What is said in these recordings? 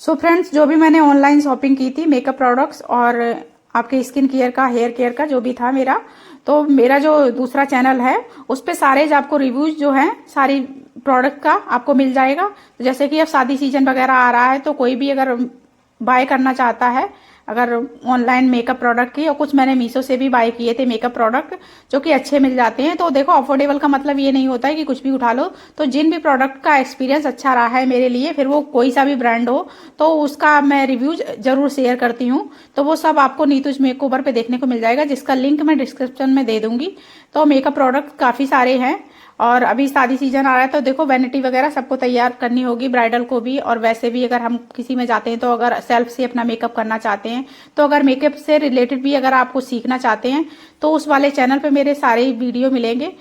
So friends, जो भी मैंने ऑनलाइन शॉपिंग की थी मेकअप प्रोडक्ट्स और आपके स्किन केयर का, हेयर केयर का, जो भी था मेरा, तो मेरा जो दूसरा चैनल है उस पे सारे जो आपको रिव्यूज जो हैं सारी प्रोडक्ट का आपको मिल जाएगा। तो जैसे कि अब शादी सीजन वगैरह आ रहा है तो कोई भी अगर बाय करना चाहता है, अगर ऑनलाइन मेकअप प्रोडक्ट की, और कुछ मैंने मीशो से भी बाय किए थे मेकअप प्रोडक्ट जो कि अच्छे मिल जाते हैं। तो देखो, अफोर्डेबल का मतलब ये नहीं होता है कि कुछ भी उठा लो। तो जिन भी प्रोडक्ट का एक्सपीरियंस अच्छा रहा है मेरे लिए, फिर वो कोई सा भी ब्रांड हो, तो उसका मैं रिव्यूज जरूर शेयर करती हूँ। तो वो सब आपको नीतूज मेकओवर पे देखने को मिल जाएगा, जिसका लिंक मैं डिस्क्रिप्शन में दे दूंगी। तो मेकअप प्रोडक्ट काफी सारे हैं और अभी शादी सीजन आ रहा है तो देखो, वैनिटी वगैरह सबको तैयार करनी होगी, ब्राइडल को भी, और वैसे भी अगर हम किसी में जाते हैं तो अगर सेल्फ से अपना मेकअप करना चाहते हैं, तो अगर मेकअप से रिलेटेड भी अगर आपको सीखना चाहते हैं तो उस वाले चैनल पे मेरे सारे वीडियो मिलेंगे।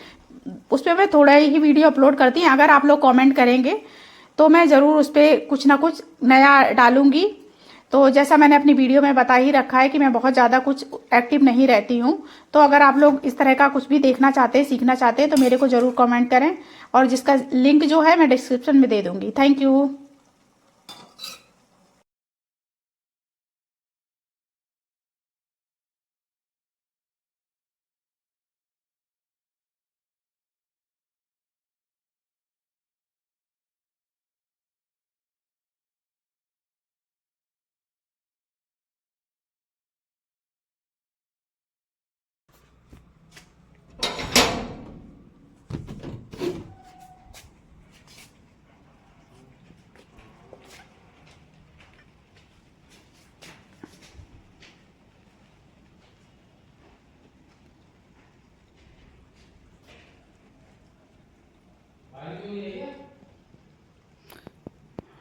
उस पर मैं थोड़ा ही वीडियो अपलोड करती हूँ। अगर आप लोग कमेंट करेंगे तो मैं जरूर उस पर कुछ ना कुछ नया डालूंगी। तो जैसा मैंने अपनी वीडियो में बता ही रखा है कि मैं बहुत ज़्यादा कुछ एक्टिव नहीं रहती हूँ। तो अगर आप लोग इस तरह का कुछ भी देखना चाहते हैं, सीखना चाहते हैं, तो मेरे को जरूर कमेंट करें, और जिसका लिंक जो है मैं डिस्क्रिप्शन में दे दूंगी। Thank you.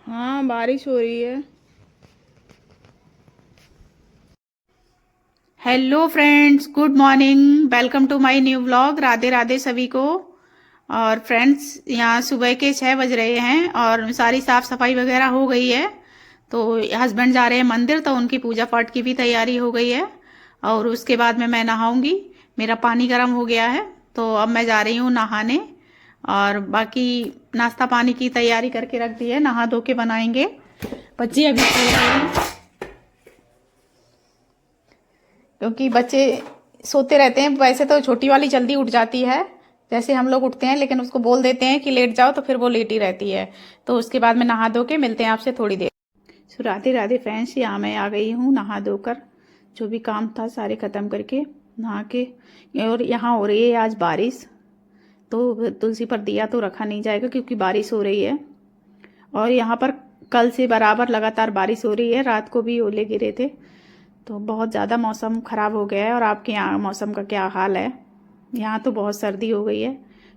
हाँ, बारिश हो रही है। Hello friends, good morning, welcome to my new vlog. Radhe Radhe सभी को। और फ्रेंड्स, यहाँ सुबह के 6 बज रहे हैं और सारी साफ सफाई वगैरह हो गई है। तो हस्बैंड जा रहे हैं मंदिर, तो उनकी पूजा पाठ की भी तैयारी हो गई है। और उसके बाद में मैं नहाऊंगी। मेरा पानी गर्म हो गया है तो अब मैं जा रही हूँ नहाने। और बाकी नाश्ता पानी की तैयारी करके रख दी है, नहा धो के बनाएंगे। बच्चे अभी सो रहे हैं क्योंकि बच्चे सोते रहते हैं। वैसे तो छोटी वाली जल्दी उठ जाती है जैसे हम लोग उठते हैं, लेकिन उसको बोल देते हैं कि लेट जाओ तो फिर वो लेटी रहती है। तो उसके बाद में नहा धो के मिलते हैं आपसे थोड़ी देर। सो राधे राधे फ्रेंड्स, यहाँ मैं आ गई हूँ नहा धोकर, जो भी काम था सारे ख़त्म करके नहा के। और यहाँ हो रही है आज बारिश, तो तुलसी पर दिया तो रखा नहीं जाएगा क्योंकि बारिश हो रही है। और यहाँ पर कल से बराबर लगातार बारिश हो रही है, रात को भी ओले गिरे थे। तो बहुत ज़्यादा मौसम ख़राब हो गया है। और आपके यहाँ मौसम का क्या हाल है? यहाँ तो बहुत सर्दी हो गई है।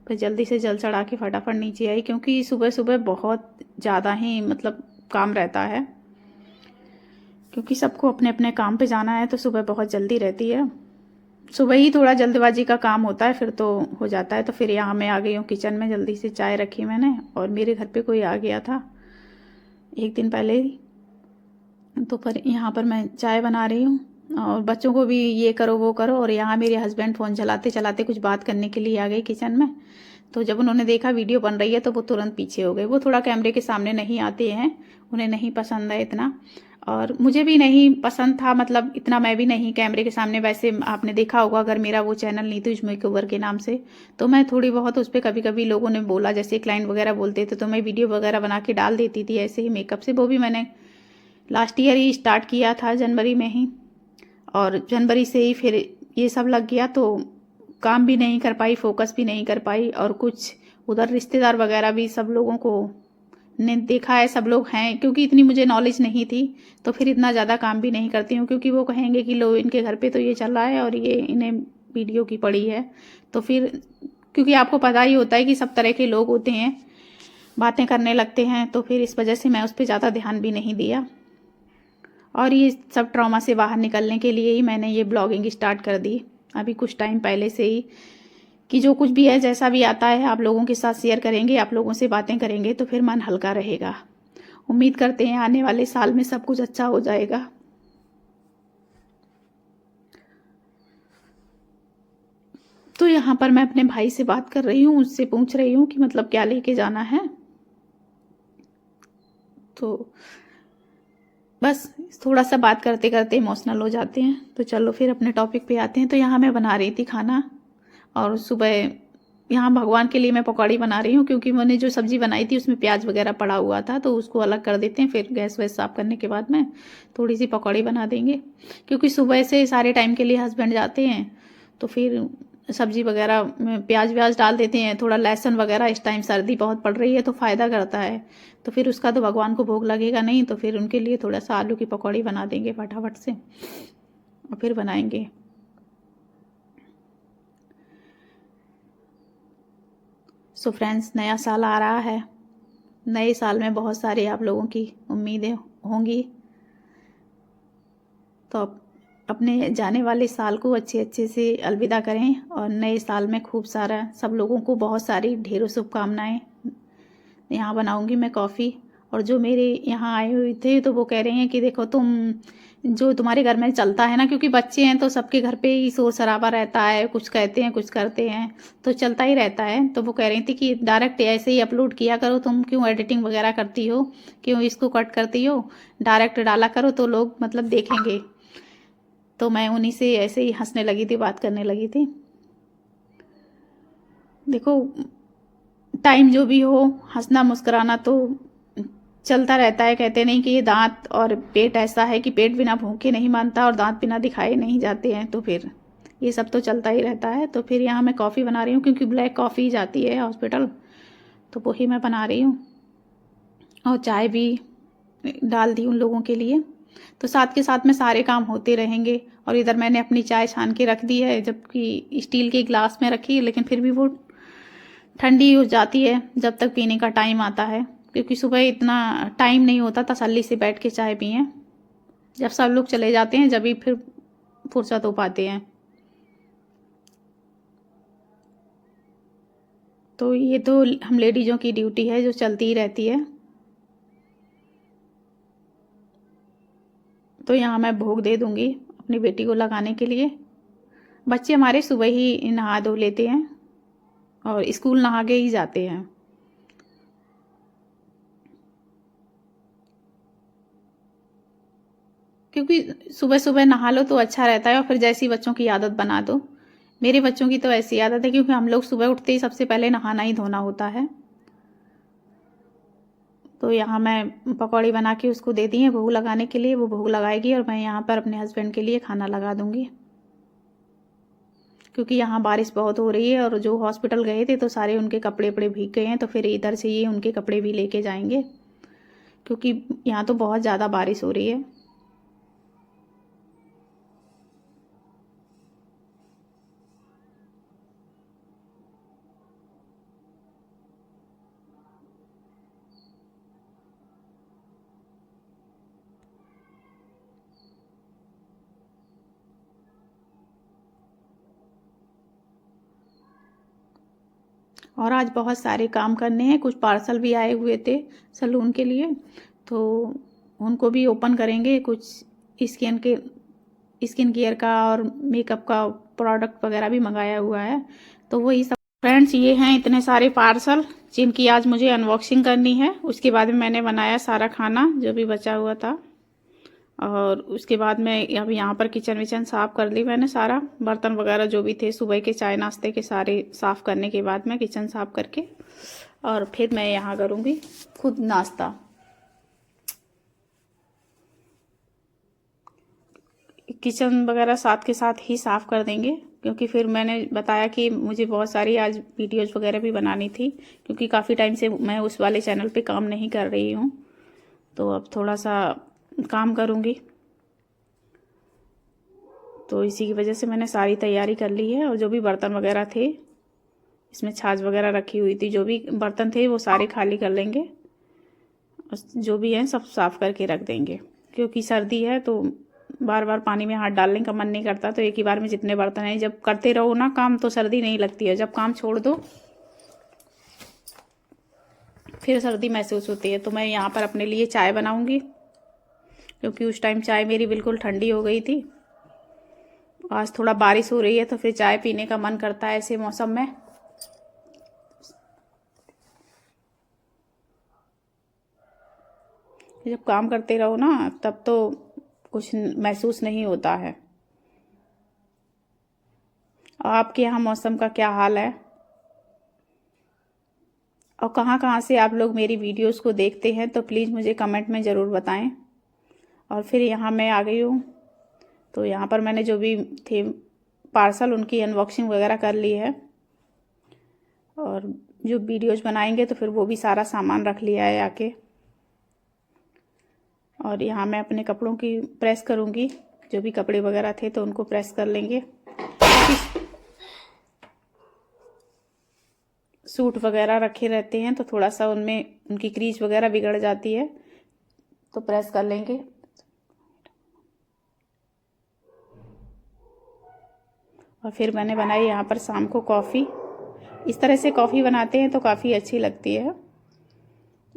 पर जल्दी से जल चढ़ा के फटाफट नीचे आई, क्योंकि सुबह सुबह बहुत ज़्यादा ही मतलब काम रहता है, क्योंकि सबको अपने अपने काम पे जाना है। तो सुबह बहुत जल्दी रहती है, सुबह ही थोड़ा जल्दबाजी का काम होता है, फिर तो हो जाता है। तो फिर यहाँ मैं आ गई हूँ किचन में, जल्दी से चाय रखी मैंने, और मेरे घर पे कोई आ गया था एक दिन पहले ही। तो पर यहाँ पर मैं चाय बना रही हूँ और बच्चों को भी ये करो वो करो। और यहाँ मेरे हस्बैंड फ़ोन चलाते चलाते कुछ बात करने के लिए आ गए किचन में। तो जब उन्होंने देखा वीडियो बन रही है तो वो तुरंत पीछे हो गए। वो थोड़ा कैमरे के सामने नहीं आते हैं, उन्हें नहीं पसंद है इतना, और मुझे भी नहीं पसंद था, मतलब इतना मैं भी नहीं कैमरे के सामने। वैसे आपने देखा होगा अगर मेरा वो चैनल नीतूज मेकओवर के नाम से, तो मैं थोड़ी बहुत उस पर कभी कभी लोगों ने बोला, जैसे क्लाइंट वगैरह बोलते थे, तो मैं वीडियो वगैरह बना के डाल देती थी ऐसे ही मेकअप से। वो भी मैंने लास्ट ईयर ही स्टार्ट किया था, जनवरी में ही। और जनवरी से ही फिर ये सब लग गया, तो काम भी नहीं कर पाई, फोकस भी नहीं कर पाई। और कुछ उधर रिश्तेदार वगैरह भी सब लोगों को ने देखा है, सब लोग हैं, क्योंकि इतनी मुझे नॉलेज नहीं थी तो फिर इतना ज़्यादा काम भी नहीं करती हूँ, क्योंकि वो कहेंगे कि लो इनके घर पे तो ये चल रहा है और ये इन्हें वीडियो की पड़ी है। तो फिर क्योंकि आपको पता ही होता है कि सब तरह के लोग होते हैं, बातें करने लगते हैं, तो फिर इस वजह से मैं उस पर ज़्यादा ध्यान भी नहीं दिया। और ये सब ट्रॉमा से बाहर निकलने के लिए ही मैंने ये ब्लॉगिंग स्टार्ट कर दी अभी कुछ टाइम पहले से ही, कि जो कुछ भी है, जैसा भी आता है, आप लोगों के साथ शेयर करेंगे, आप लोगों से बातें करेंगे, तो फिर मन हल्का रहेगा। उम्मीद करते हैं आने वाले साल में सब कुछ अच्छा हो जाएगा। तो यहाँ पर मैं अपने भाई से बात कर रही हूँ, उससे पूछ रही हूँ कि मतलब क्या लेके जाना है। तो बस थोड़ा सा बात करते करते इमोशनल हो जाते हैं। तो चलो फिर अपने टॉपिक पे आते हैं। तो यहाँ मैं बना रही थी खाना, और सुबह यहाँ भगवान के लिए मैं पकौड़ी बना रही हूँ, क्योंकि मैंने जो सब्ज़ी बनाई थी उसमें प्याज वगैरह पड़ा हुआ था, तो उसको अलग कर देते हैं। फिर गैस वैस साफ़ करने के बाद में थोड़ी सी पकौड़ी बना देंगे, क्योंकि सुबह से सारे टाइम के लिए हस्बैंड जाते हैं, तो फिर सब्ज़ी वगैरह में प्याज व्याज डाल देते हैं, थोड़ा लहसुन वगैरह। इस टाइम सर्दी बहुत पड़ रही है तो फ़ायदा करता है, तो फिर उसका तो भगवान को भोग लगेगा नहीं, तो फिर उनके लिए थोड़ा सा आलू की पकौड़ी बना देंगे फटाफट से, और फिर बनाएंगे। सो फ्रेंड्स, नया साल आ रहा है। नए साल में बहुत सारे आप लोगों की उम्मीदें होंगी, तो अपने जाने वाले साल को अच्छे अच्छे से अलविदा करें, और नए साल में खूब सारा सब लोगों को बहुत सारी ढेरों शुभकामनाएं। यहाँ बनाऊंगी मैं कॉफ़ी, और जो मेरे यहाँ आए हुए थे तो वो कह रहे हैं कि देखो तुम, जो तुम्हारे घर में चलता है ना, क्योंकि बच्चे हैं तो सबके घर पे ही शोर शराबा रहता है, कुछ कहते हैं कुछ करते हैं, तो चलता ही रहता है। तो वो कह रही थी कि डायरेक्ट ऐसे ही अपलोड किया करो, तुम क्यों एडिटिंग वगैरह करती हो, क्यों इसको कट करती हो, डायरेक्ट डाला करो तो लोग मतलब देखेंगे। तो मैं उन्हीं से ऐसे ही हंसने लगी थी, बात करने लगी थी। देखो, टाइम जो भी हो, हंसना मुस्कुराना तो चलता रहता है। कहते नहीं कि ये दांत और पेट ऐसा है कि पेट बिना भूखे नहीं मानता और दांत बिना दिखाए नहीं जाते हैं, तो फिर ये सब तो चलता ही रहता है। तो फिर यहाँ मैं कॉफ़ी बना रही हूँ, क्योंकि ब्लैक कॉफ़ी जाती है हॉस्पिटल, तो वही मैं बना रही हूँ, और चाय भी डाल दी उन लोगों के लिए। तो साथ के साथ में सारे काम होते रहेंगे। और इधर मैंने अपनी चाय छान के रख दी है, जबकि स्टील के गिलास में रखी है, लेकिन फिर भी वो ठंडी हो जाती है जब तक पीने का टाइम आता है, क्योंकि सुबह इतना टाइम नहीं होता तसल्ली से बैठ के चाय पिएं। जब सब लोग चले जाते हैं जब भी फिर फुर्सत हो पाते हैं। तो ये तो हम लेडीज़ों की ड्यूटी है जो चलती ही रहती है। तो यहाँ मैं भोग दे दूँगी अपनी बेटी को लगाने के लिए। बच्चे हमारे सुबह ही नहा धो लेते हैं और स्कूल नहा के ही जाते हैं। क्योंकि सुबह सुबह नहा लो तो अच्छा रहता है, और फिर जैसी बच्चों की आदत बना दो। मेरे बच्चों की तो ऐसी आदत है, क्योंकि हम लोग सुबह उठते ही सबसे पहले नहाना ही धोना होता है। तो यहाँ मैं पकौड़ी बना के उसको दे दी है भोग लगाने के लिए, वो भोग लगाएगी, और मैं यहाँ पर अपने हस्बैंड के लिए खाना लगा दूँगी। क्योंकि यहाँ बारिश बहुत हो रही है, और जो हॉस्पिटल गए थे तो सारे उनके कपड़े वपड़े भीग गए हैं, तो फिर इधर से ये उनके कपड़े भी लेके जाएंगे, क्योंकि यहाँ तो बहुत ज़्यादा बारिश हो रही है। और आज बहुत सारे काम करने हैं, कुछ पार्सल भी आए हुए थे सलून के लिए, तो उनको भी ओपन करेंगे। कुछ स्किन के स्किन केयर का और मेकअप का प्रोडक्ट वगैरह भी मंगाया हुआ है। तो वही सब फ्रेंड्स, ये हैं इतने सारे पार्सल जिनकी आज मुझे अनबॉक्सिंग करनी है। उसके बाद में मैंने बनाया सारा खाना जो भी बचा हुआ था, और उसके बाद में अब यहाँ पर किचन विचन साफ़ कर ली मैंने। सारा बर्तन वगैरह जो भी थे सुबह के चाय नाश्ते के सारे साफ़ करने के बाद में किचन साफ़ करके, और फिर मैं यहाँ करूँगी खुद नाश्ता। किचन वगैरह साथ के साथ ही साफ़ कर देंगे, क्योंकि फिर मैंने बताया कि मुझे बहुत सारी आज वीडियोज़ वगैरह भी बनानी थी, क्योंकि काफ़ी टाइम से मैं उस वाले चैनल पे काम नहीं कर रही हूँ, तो अब थोड़ा सा काम करूँगी। तो इसी की वजह से मैंने सारी तैयारी कर ली है। और जो भी बर्तन वगैरह थे, इसमें छाछ वगैरह रखी हुई थी, जो भी बर्तन थे वो सारे खाली कर लेंगे, जो भी हैं सब साफ़ करके रख देंगे। क्योंकि सर्दी है तो बार बार पानी में हाथ डालने का मन नहीं करता, तो एक ही बार में जितने बर्तन हैं, जब करते रहो ना काम तो सर्दी नहीं लगती है, जब काम छोड़ दो फिर सर्दी महसूस होती है। तो मैं यहाँ पर अपने लिए चाय बनाऊँगी, क्योंकि उस टाइम चाय मेरी बिल्कुल ठंडी हो गई थी। आज थोड़ा बारिश हो रही है तो फिर चाय पीने का मन करता है ऐसे मौसम में। जब काम करते रहो ना तब तो कुछ महसूस नहीं होता है। आपके यहाँ मौसम का क्या हाल है और कहाँ कहाँ से आप लोग मेरी वीडियोस को देखते हैं, तो प्लीज़ मुझे कमेंट में ज़रूर बताएं। और फिर यहाँ मैं आ गई हूँ, तो यहाँ पर मैंने जो भी थे पार्सल उनकी अनबॉक्सिंग वगैरह कर ली है, और जो वीडियोस बनाएंगे तो फिर वो भी सारा सामान रख लिया है आके। और यहाँ मैं अपने कपड़ों की प्रेस करूँगी, जो भी कपड़े वगैरह थे तो उनको प्रेस कर लेंगे। सूट वगैरह रखे रहते हैं तो थोड़ा सा उनमें उनकी क्रीज वगैरह बिगड़ जाती है, तो प्रेस कर लेंगे। और फिर मैंने बनाई यहाँ पर शाम को कॉफ़ी। इस तरह से कॉफ़ी बनाते हैं तो काफ़ी अच्छी लगती है,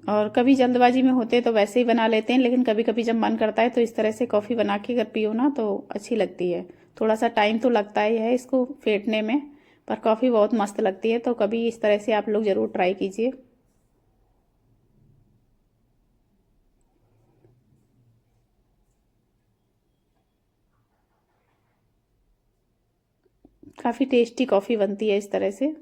और कभी जल्दबाजी में होते तो वैसे ही बना लेते हैं, लेकिन कभी कभी जब मन करता है तो इस तरह से कॉफ़ी बना के अगर पियो ना तो अच्छी लगती है। थोड़ा सा टाइम तो लगता ही है इसको फेंटने में, पर कॉफ़ी बहुत मस्त लगती है। तो कभी इस तरह से आप लोग ज़रूर ट्राई कीजिए। काफ़ी टेस्टी कॉफ़ी बनती है इस तरह से।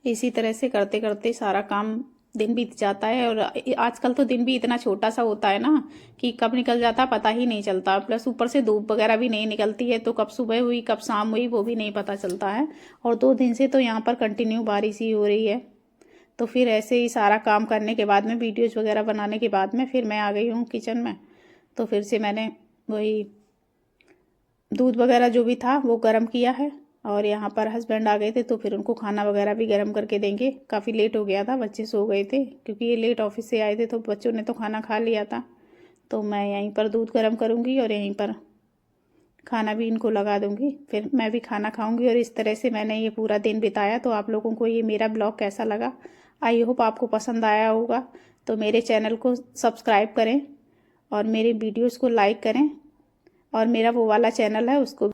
इसी तरह से करते करते सारा काम दिन बीत जाता है, और आजकल तो दिन भी इतना छोटा सा होता है ना कि कब निकल जाता पता ही नहीं चलता। प्लस ऊपर से धूप वगैरह भी नहीं निकलती है, तो कब सुबह हुई कब शाम हुई वो भी नहीं पता चलता है। और 2 दिन से तो यहाँ पर कंटिन्यू बारिश ही हो रही है। तो फिर ऐसे ही सारा काम करने के बाद में, वीडियोज़ वगैरह बनाने के बाद में, फिर मैं आ गई हूँ किचन में। तो फिर से मैंने वही दूध वगैरह जो भी था वो गर्म किया है, और यहाँ पर हस्बैंड आ गए थे तो फिर उनको खाना वगैरह भी गर्म करके देंगे। काफ़ी लेट हो गया था, बच्चे सो गए थे क्योंकि ये लेट ऑफिस से आए थे, तो बच्चों ने तो खाना खा लिया था। तो मैं यहीं पर दूध गर्म करूँगी और यहीं पर खाना भी इनको लगा दूँगी, फिर मैं भी खाना खाऊँगी। और इस तरह से मैंने ये पूरा दिन बिताया। तो आप लोगों को ये मेरा ब्लॉग कैसा लगा? आई होप आपको पसंद आया होगा। तो मेरे चैनल को सब्सक्राइब करें और मेरे वीडियोज़ को लाइक करें, और मेरा वो वाला चैनल है उसको